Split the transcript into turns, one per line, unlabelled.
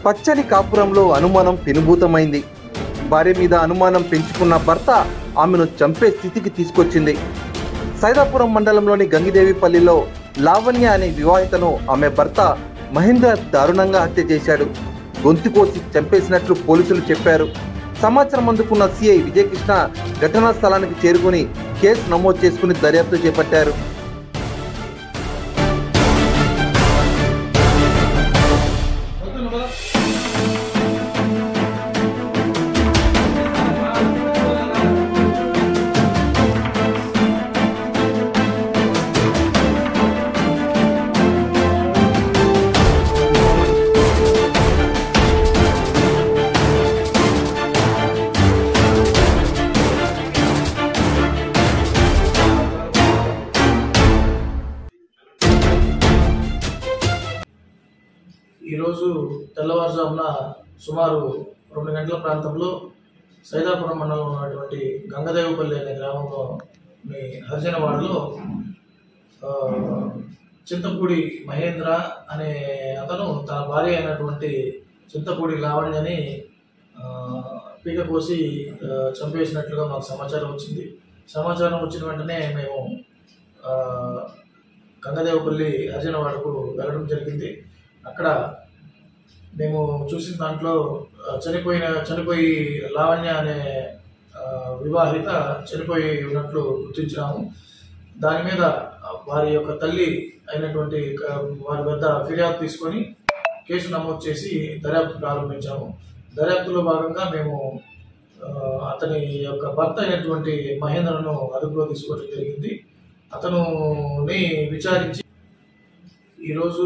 పచ్చని కాపురంలో అనుమానం పెనుభూతమైంది. భార్య మీద అనుమానం పెంచుకున్న భర్త ఆమెను చంపే స్థితికి తీసుకొచ్చింది. సైదాపురం మండలంలోని గంగిదేవిపల్లిలో లావణ్య అనే వివాహితను ఆమె భర్త మహేంద్ర దారుణంగా హత్య చేశాడు. గొంతు కోసి చంపేసినట్లు పోలీసులు చెప్పారు. సమాచారం అందుకున్న సిఐ విజయకృష్ణ ఘటనా స్థలానికి చేరుకుని కేసు నమోదు చేసుకుని దర్యాప్తు చేపట్టారు.
ఈరోజు తెల్లవారుజామున సుమారు 2 గంటల ప్రాంతంలో సైదాపురం మండలంలో ఉన్నటువంటి గంగదేవిపల్లి అనే గ్రామంలో మీ హరిజనవాడలో చింతపూడి మహేంద్ర అనే అతను తన భార్య అయినటువంటి చింతపూడి లావణ్యని పీక కోసి చంపేసినట్లుగా మాకు సమాచారం వచ్చింది. సమాచారం వచ్చిన వెంటనే మేము గంగదేవిపల్లి హరిజనవాడకు వెళ్ళడం జరిగింది. అక్కడ మేము చూసిన దాంట్లో చనిపోయి లావణ్య అనే వివాహిత చనిపోయి ఉన్నట్లు గుర్తించినాము. దాని మీద వారి యొక్క తల్లి అయినటువంటి వారి వద్ద ఫిర్యాదు తీసుకొని కేసు నమోదు చేసి దర్యాప్తు ప్రారంభించాము. దర్యాప్తులో భాగంగా మేము అతని యొక్క భర్త అయినటువంటి మహేంద్రను అదుపులో తీసుకోవడం జరిగింది. అతనుని విచారించి ఈరోజు